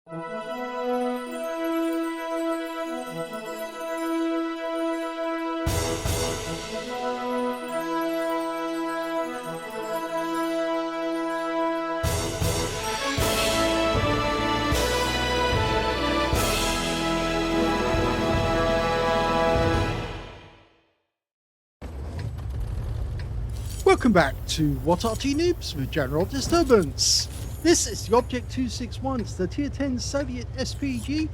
Welcome back to What Arty Noobs with General Disturbance. This is the Object 261. It's the Tier 10 Soviet SPG.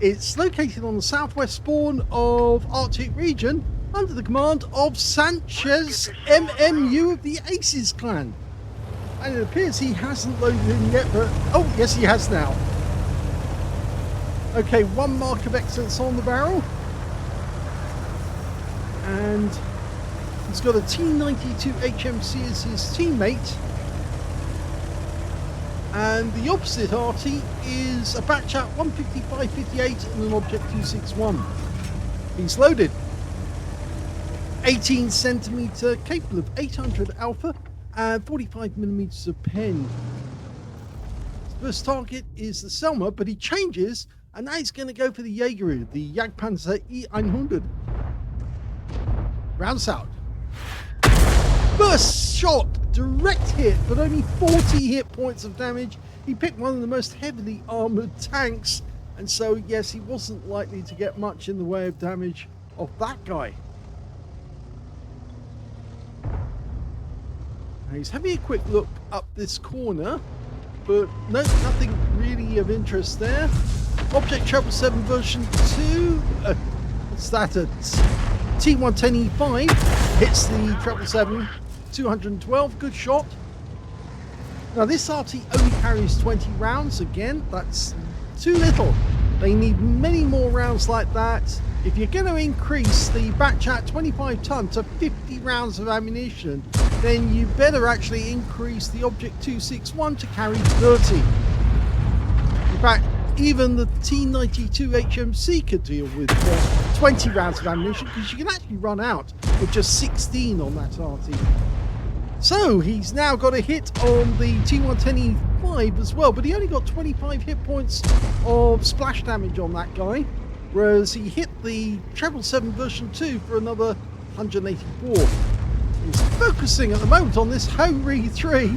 It's located on the southwest spawn of Arctic region under the command of SanchezMMU of the ACES clan. And it appears he hasn't loaded in yet, but oh yes, he has now. Okay, one mark of excellence on the barrel. And he's got a T92 HMC as his teammate, and the opposite Arty is a batch at 155.58 and an Object 261. He's loaded. 18cm, capable of 800 alpha and 45mm of pen. His first target is the Selma, but he changes, and now he's going to go for the Jaeger, the Jagdpanzer E100. Rounds out. First shot, direct hit, but only 40 hit points of damage. He picked one of the most heavily armoured tanks, and so yes, he wasn't likely to get much in the way of damage off that guy. Now he's having a quick look up this corner, but no, nothing really of interest there. Object 777 version 2, what's that, a T110E5, hits the 777. 212, good shot. Now this Arty only carries 20 rounds. Again, that's too little. They need many more rounds like that. If you're going to increase the batch at 25 ton to 50 rounds of ammunition, then you better actually increase the Object 261 to carry 30. In fact, even the T92 HMC could deal with 20 rounds of ammunition, because you can actually run out with just 16 on that Arty. So he's now got a hit on the T110E5 as well, but he only got 25 hit points of splash damage on that guy, whereas he hit the 777 version 2 for another 184. He's focusing at the moment on this Hori 3,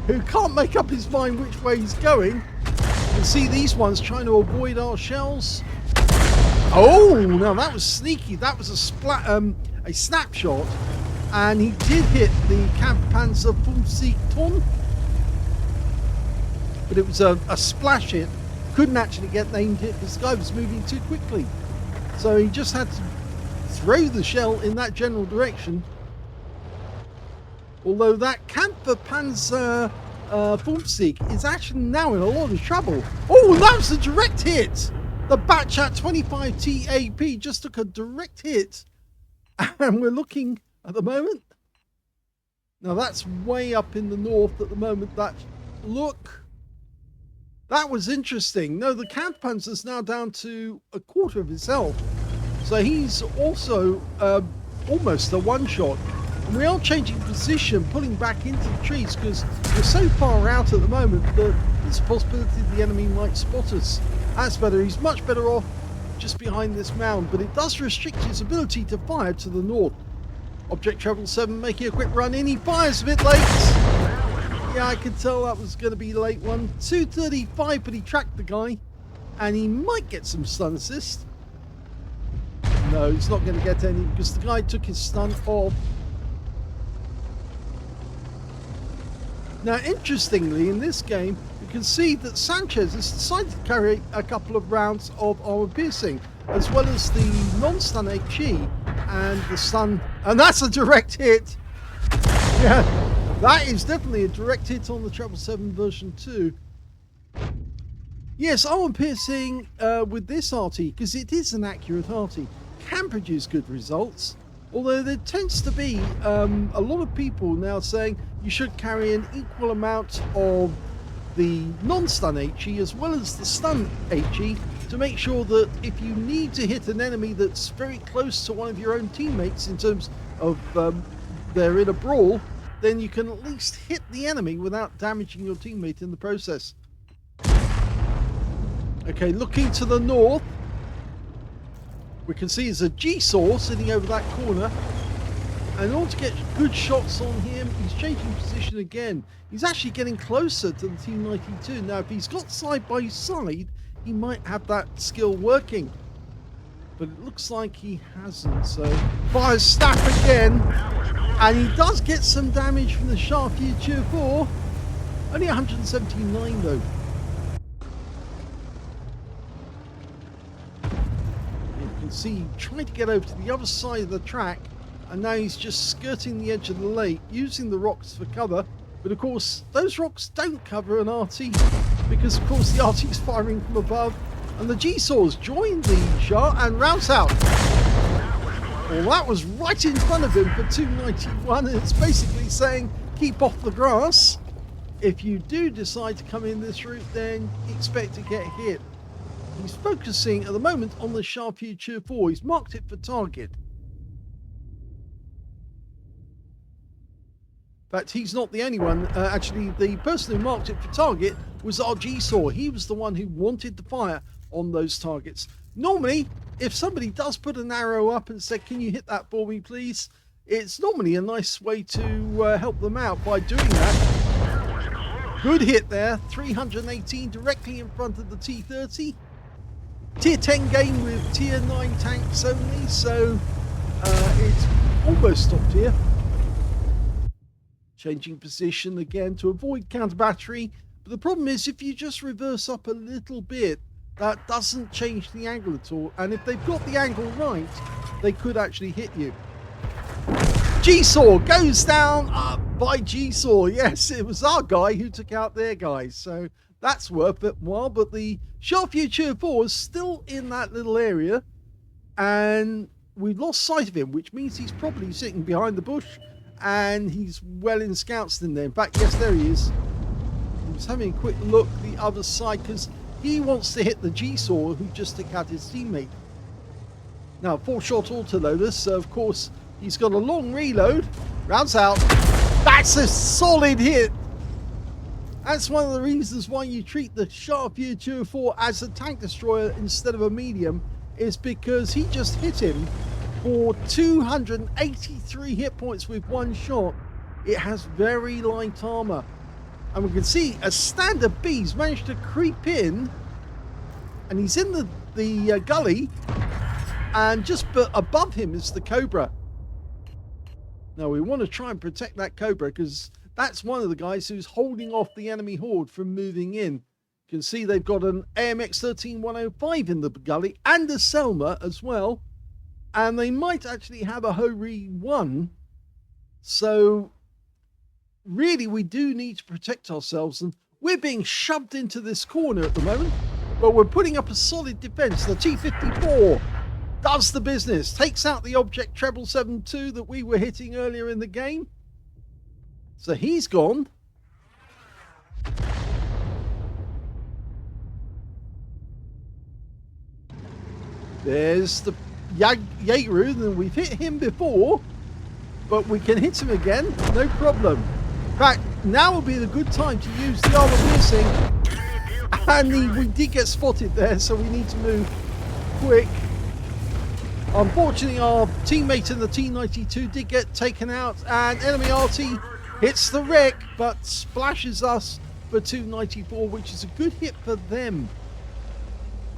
who can't make up his mind which way he's going. You can see these ones trying to avoid our shells. Oh, no, that was sneaky. That was a snapshot. And he did hit the Kampfpanzer 50 ton, but it was a splash hit. Couldn't actually get the aimed hit because the guy was moving too quickly. So he just had to throw the shell in that general direction. Although that Kampfpanzer 50 is actually now in a lot of trouble. Oh, that was a direct hit! The batch at 25 TAP just took a direct hit. And we're looking at the moment. Now that's way up in the north at the moment. That look, that was interesting. No, the Kampfpanzer's now down to a quarter of his health, so he's also almost a one-shot. And we are changing position, pulling back into the trees because we're so far out at the moment that there's a possibility the enemy might spot us. That's better. He's much better off just behind this mound, but it does restrict his ability to fire to the north. Object 777 making a quick run in. He fires a bit late. Yeah, I could tell that was going to be a late one. 235, but he tracked the guy, and he might get some stun assist. No, he's not going to get any because the guy took his stun off. Now, interestingly, in this game, you can see that Sanchez has decided to carry a couple of rounds of armor piercing, as well as the non-stun HE and the stun, and that's a direct hit. Yeah, that is definitely a direct hit on the 777 version 2. Yes, armor piercing with this Arty, because it is an accurate Arty, can produce good results. Although there tends to be a lot of people now saying you should carry an equal amount of the non-stun HE as well as the stun HE to make sure that if you need to hit an enemy that's very close to one of your own teammates in terms of they're in a brawl, then you can at least hit the enemy without damaging your teammate in the process. Okay, looking to the north, we can see there's a G-Saw sitting over that corner. And in order to get good shots on him, he's changing position again. He's actually getting closer to the T92. Now, if he's got side by side, he might have that skill working. But it looks like he hasn't, so fires staff again. And he does get some damage from the Shure MV7X. Only 179 though. You can see he tried to get over to the other side of the track, and now he's just skirting the edge of the lake, using the rocks for cover. But of course, those rocks don't cover an Arty, because of course the Arty's firing from above, and the G-Saws join the Shure and rounds out. Well, that was right in front of him for 291, and it's basically saying, keep off the grass. If you do decide to come in this route, then expect to get hit. He's focusing at the moment on the Shure MV7X. He's marked it for target. In fact, he's not the only one. Actually, the person who marked it for target was our G-Saw. He was the one who wanted to fire on those targets. Normally, if somebody does put an arrow up and say, can you hit that for me, please? It's normally a nice way to help them out by doing that. Good hit there. 318 directly in front of the T30. Tier 10 game with tier 9 tanks only, so it's almost stopped here. Changing position again to avoid counter battery. But the problem is, if you just reverse up a little bit, that doesn't change the angle at all. And if they've got the angle right, they could actually hit you. G-Saw goes down by G-Saw. Yes, it was our guy who took out their guys. So that's worth it while. But the Shure MV7X is still in that little area. And we've lost sight of him, which means he's probably sitting behind the bush. And he's well in scouts in there. In fact, yes, there he is. He's having a quick look the other side because he wants to hit the G-Saw who just took out his teammate. Now, 4-shot autoloader, so of course he's got a long reload. Rounds out. That's a solid hit. That's one of the reasons why you treat the Shure MV7X as a tank destroyer instead of a medium, is because he just hit him for 283 hit points with one shot. It has very light armor. And we can see a standard B's managed to creep in, and he's in the gully, and just above him is the Cobra. Now we want to try and protect that Cobra because that's one of the guys who's holding off the enemy horde from moving in. You can see they've got an AMX 13105 in the gully and a Selma as well. And they might actually have a Hori 1. So really we do need to protect ourselves, and we're being shoved into this corner at the moment, but we're putting up a solid defense. The T54 does the business, takes out the object 777-2 that we were hitting earlier in the game. So he's gone. There's the Jaeger, and we've hit him before, but we can hit him again, no problem. In fact, now will be the good time to use the armor piercing, and we did get spotted there, so we need to move quick. Unfortunately, our teammate in the T92 did get taken out, and enemy Arty hits the wreck, but splashes us for 294, which is a good hit for them.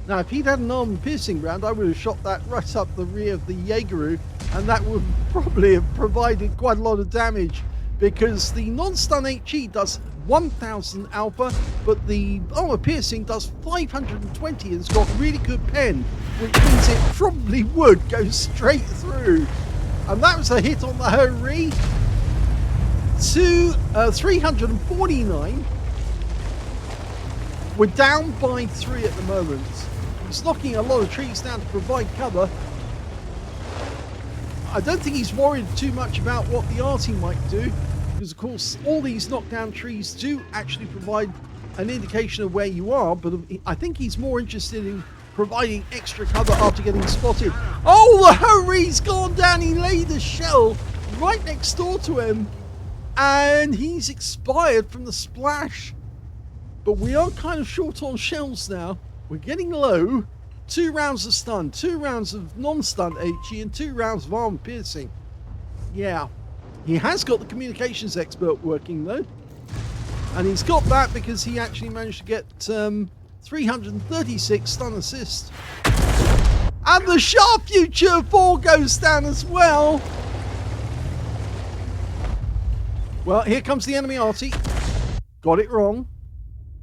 Now, if he'd had an armor piercing round, I would have shot that right up the rear of the Jaeger, and that would probably have provided quite a lot of damage, because the non-stun HE does 1000 alpha, but the armor piercing does 520 and it's got really good pen, which means it probably would go straight through. And that was a hit on the Hori. 349. We're down by 3 at the moment. He's knocking a lot of trees down to provide cover. I don't think he's worried too much about what the Arty might do, because of course all these knockdown trees do actually provide an indication of where you are, but I think he's more interested in providing extra cover after getting spotted. Oh, the Hori's gone down. He laid a shell right next door to him, and he's expired from the splash. But we are kind of short on shells now. We're getting low. 2 rounds of stun, 2 rounds of non-stun HE, and 2 rounds of armor piercing. Yeah. He has got the communications expert working though. And he's got that because he actually managed to get 336 stun assist. And the Sharp Future 4 goes down as well. Well, here comes the enemy Arty. Got it wrong.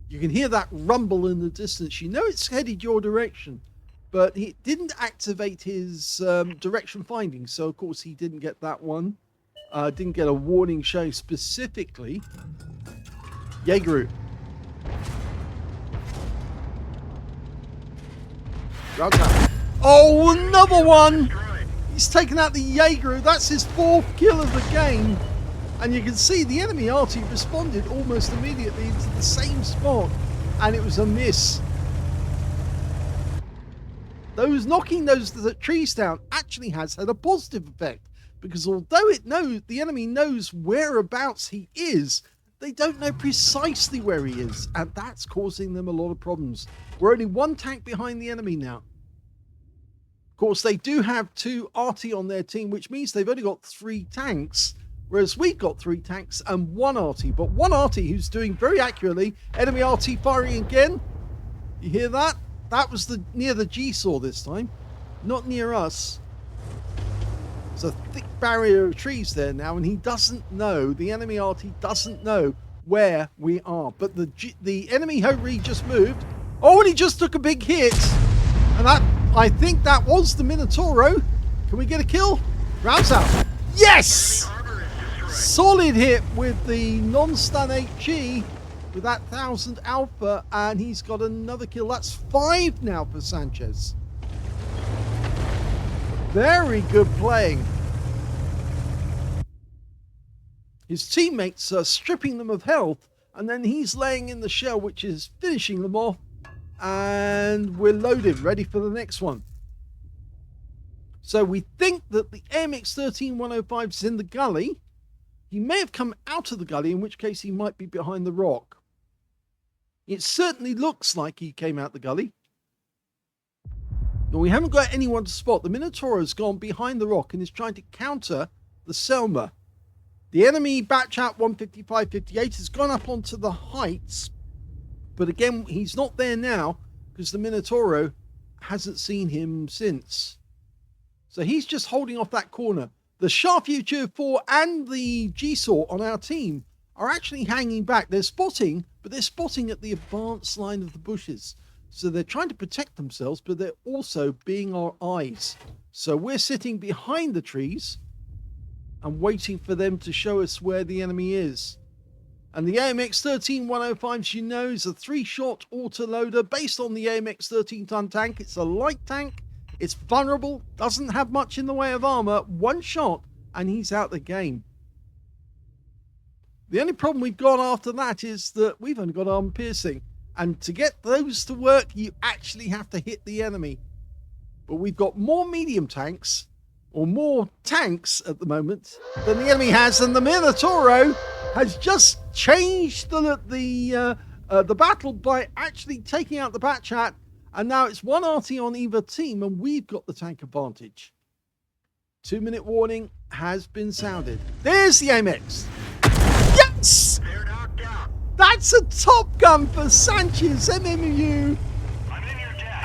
You can hear that rumble in the distance. You know it's headed your direction. But he didn't activate his direction finding. So, of course, he didn't get that one. Didn't get a warning showing specifically. Jaeger. Oh, another one! He's taken out the Jaeger. That's his 4th kill of the game. And you can see the enemy Arty responded almost immediately into the same spot. And it was a miss. Those knocking those trees down actually has had a positive effect. Because although the enemy knows whereabouts he is, they don't know precisely where he is. And that's causing them a lot of problems. We're only 1 tank behind the enemy now. Of course, they do have 2 Arty on their team, which means they've only got 3 tanks. Whereas we've got 3 tanks and 1 Arty. But 1 Arty who's doing very accurately. Enemy Arty firing again. You hear that? That was near the G-saw this time. Not near us. There's a thick barrier of trees there now. And he doesn't know, the enemy Arty doesn't know where we are. But the enemy Ho-Ri just moved. Oh, and he just took a big hit. And I think that was the Minotauro. Can we get a kill? Rounds out. Yes! Solid hit with the non-stun HE with that 1000 alpha, and he's got another kill. That's 5 now for Sanchez. Very good playing. His teammates are stripping them of health, and then he's laying in the shell, which is finishing them off. And we're loaded, ready for the next one. So we think that the AMX-13-105 is in the gully. He may have come out of the gully, in which case he might be behind the rock. It certainly looks like he came out the gully. But we haven't got anyone to spot. The Minotauro's gone behind the rock and is trying to counter the Selma. The enemy batch out 155-58 has gone up onto the heights. But again, he's not there now because the Minotauro hasn't seen him since. So he's just holding off that corner. The Sharp Future 4 and the G-Saw on our team are actually hanging back. They're spotting, but they're spotting at the advanced line of the bushes. So they're trying to protect themselves, but they're also being our eyes. So we're sitting behind the trees and waiting for them to show us where the enemy is. And the AMX-13-105, as you know, is a 3-shot autoloader based on the AMX 13-ton tank. It's a light tank. It's vulnerable, doesn't have much in the way of armor. 1 shot, and he's out the game. The only problem we've got after that is that we've only got armor piercing. And to get those to work, you actually have to hit the enemy. But we've got more medium tanks, or more tanks at the moment, than the enemy has. And the Minotauro has just changed the battle by actually taking out the Batchat. And now it's 1 Arty on either team, and we've got the tank advantage. 2-minute warning has been sounded. There's the AMX. Yes! That's a top gun for SanchezMMU.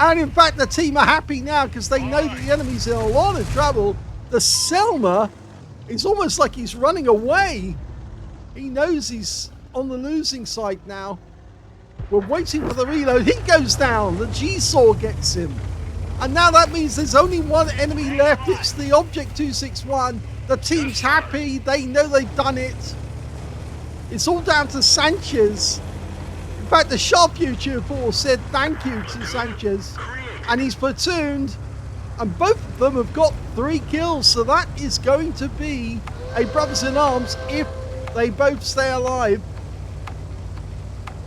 And in fact, the team are happy now because they know that the enemy's in a lot of trouble. The Selma is almost like he's running away. He knows he's on the losing side now. We're waiting for the reload. He goes down. The G-Saw gets him. And now that means there's only 1 enemy left. It's the Object 261. The team's happy. They know they've done it. It's all down to Sanchez. In fact, the Sharp Future 4 said thank you to Sanchez. And he's platooned. And both of them have got 3 kills. So that is going to be a brothers in arms if they both stay alive.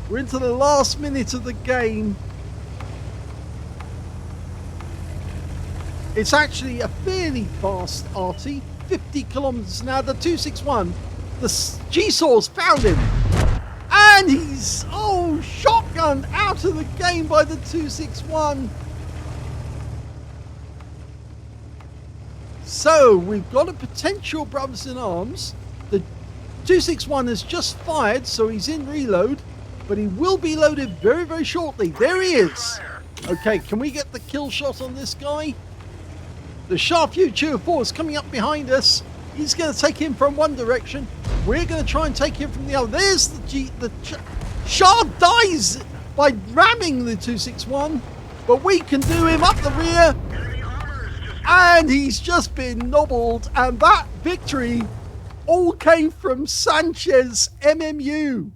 We're into the last minute of the game. It's actually a fairly fast Arty, 50 kilometers an hour. The 261, the G-Saw's found him. And he's, shotgun shotgun out of the game by the 261. So we've got a potential brothers in arms. The 261 has just fired, so he's in reload, but he will be loaded very, very shortly. There he is. Okay, can we get the kill shot on this guy? The Shure MV7X is coming up behind us. He's going to take him from one direction. We're going to try and take him from the other. There's the Shure dies by ramming the 261, but we can do him up the rear. And he's just been nobbled, and that victory all came from SanchezMMU.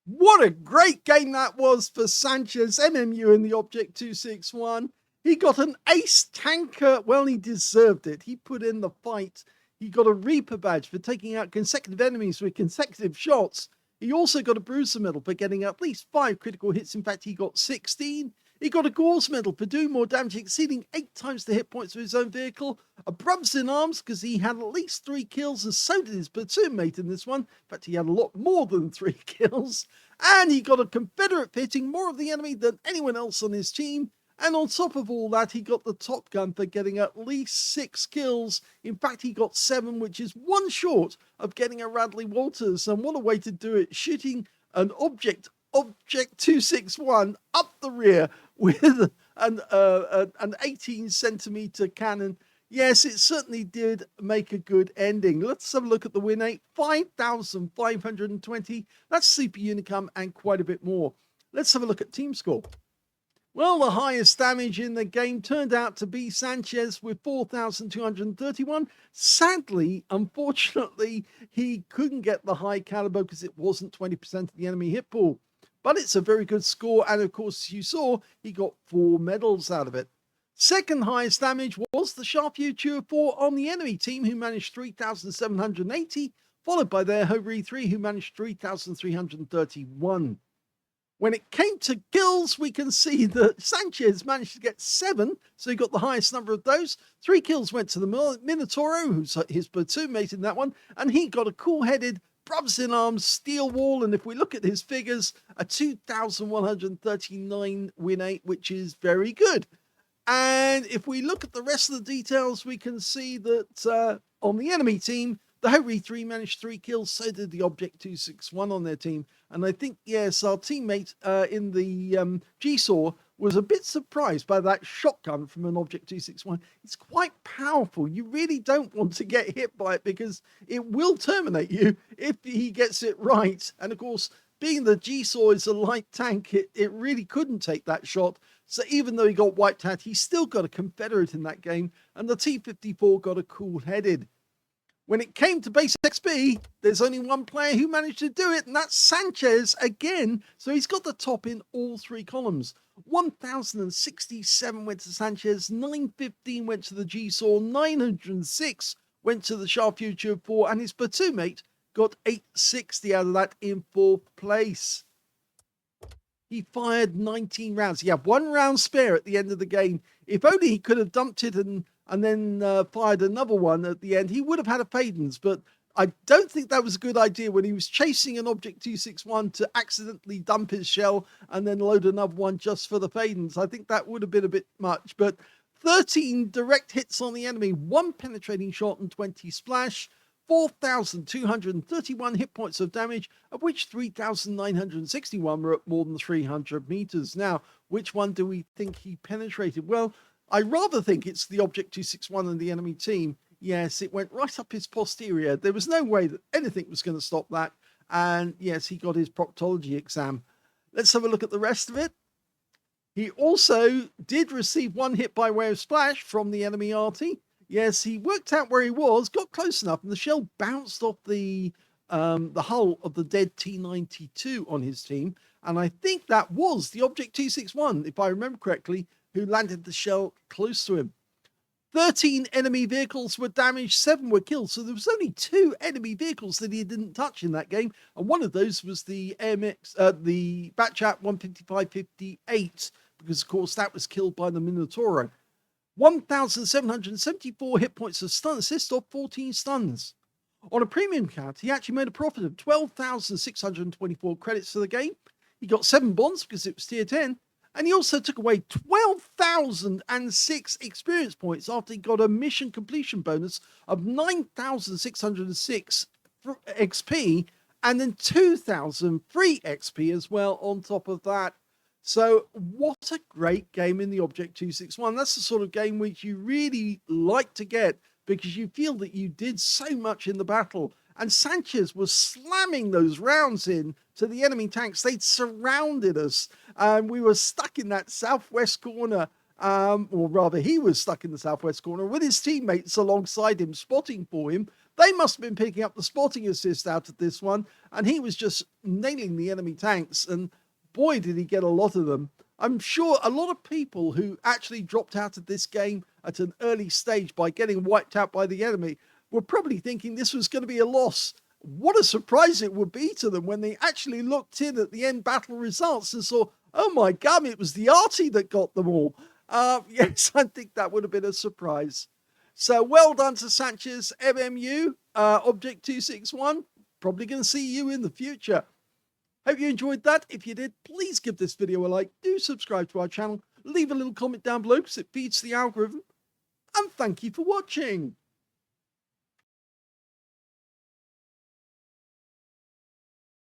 What a great game that was for SanchezMMU in the Object 261. He got an ace tanker. Well, he deserved it. He put in the fight. He got a Reaper badge for taking out consecutive enemies with consecutive shots. He also got a Bruiser medal for getting at least 5 critical hits. In fact, he got 16. He got a Gauze medal for doing more damage, exceeding 8 times the hit points of his own vehicle. A Brothers in Arms because he had at least 3 kills, and so did his platoon mate in this one. In fact, he had a lot more than 3 kills. And he got a Confederate hitting more of the enemy than anyone else on his team. And on top of all that, he got the Top Gun for getting at least 6 kills. In fact, he got 7, which is 1 short of getting a Radley Walters. And what a way to do it, shooting an Object 261 up the rear with an 18-centimeter cannon. Yes, it certainly did make a good ending. Let's have a look at the win rate. 5,520. That's Super Unicum and quite a bit more. Let's have a look at team score. Well, the highest damage in the game turned out to be Sanchez with 4,231. Sadly, unfortunately, he couldn't get the high caliber because it wasn't 20% of the enemy hit pool. But it's a very good score, and of course, you saw he got 4 medals out of it. Second highest damage was the Shure MV7X on the enemy team, who managed 3,780, followed by their Hovre 3, who managed 3,331. When it came to kills, we can see that Sanchez managed to get 7, so he got the highest number of those. 3 kills went to the Minotauro, who's his platoon mate in that one, and he got a cool-headed Brothers in Arms steel wall, and if we look at his figures, a 2,139 win rate, which is very good. And if we look at the rest of the details, we can see that on the enemy team, the Hovre 3 managed 3 kills, so did the Object 261 on their team. And I think, yes, our teammate in the G-Saw was a bit surprised by that shotgun from an Object 261. It's quite powerful. You really don't want to get hit by it because it will terminate you if he gets it right. And of course, being the G-Saw is a light tank, it really couldn't take that shot. So even though he got wiped out, he still got a Confederate in that game. And the T-54 got a cool-headed. When it came to base XP, there's only one player who managed to do it, and that's Sanchez again. So he's got the top in all 3 columns. 1,067 went to Sanchez, 915 went to the G-Saw, 906 went to the Shure MV7X, and his platoon mate got 860 out of that in 4th place. He fired 19 rounds. He had 1 round spare at the end of the game. If only he could have dumped it and then fired another one at the end, he would have had a Paydens, but I don't think that was a good idea when he was chasing an Object 261 to accidentally dump his shell and then load another one just for the Paydens. I think that would have been a bit much, but 13 direct hits on the enemy, 1 penetrating shot and 20 splash, 4,231 hit points of damage, of which 3,961 were at more than 300 meters. Now, which one do we think he penetrated? Well, I rather think it's the Object 261 and the enemy team. Yes, it went right up his posterior. There was no way that anything was going to stop that. And yes, he got his proctology exam. Let's have a look at the rest of it. He also did receive 1 hit by way of splash from the enemy Arty. Yes, he worked out where he was, got close enough, and the shell bounced off the hull of the dead T-92 on his team. And I think that was the Object 261, if I remember correctly, who landed the shell close to him. 13 enemy vehicles were damaged, 7 were killed. So there was only 2 enemy vehicles that he didn't touch in that game. And one of those was the the Batchat 155-58, because of course that was killed by the Minotauro. 1,774 hit points of stun assist off 14 stuns. On a premium account, he actually made a profit of 12,624 credits for the game. He got 7 bonds because it was tier 10. And he also took away 12,006 experience points after he got a mission completion bonus of 9,606 XP and then 2,000 free XP as well on top of that. So what a great game in the Object 261. That's the sort of game which you really like to get because you feel that you did so much in the battle. And Sanchez was slamming those rounds in to the enemy tanks. They'd surrounded us, and we were stuck in that southwest corner, or rather he was stuck in the southwest corner with his teammates alongside him, spotting for him. They must have been picking up the spotting assist out of this one, and he was just nailing the enemy tanks, and boy, did he get a lot of them. I'm sure a lot of people who actually dropped out of this game at an early stage by getting wiped out by the enemy were probably thinking this was going to be a loss. What a surprise it would be to them when they actually looked in at the end battle results and saw, oh my God, it was the Arty that got them all. Yes, I think that would have been a surprise. So well done to SanchezMMU, Object 261. Probably going to see you in the future. Hope you enjoyed that. If you did, please give this video a like. Do subscribe to our channel. Leave a little comment down below because it feeds the algorithm. And thank you for watching.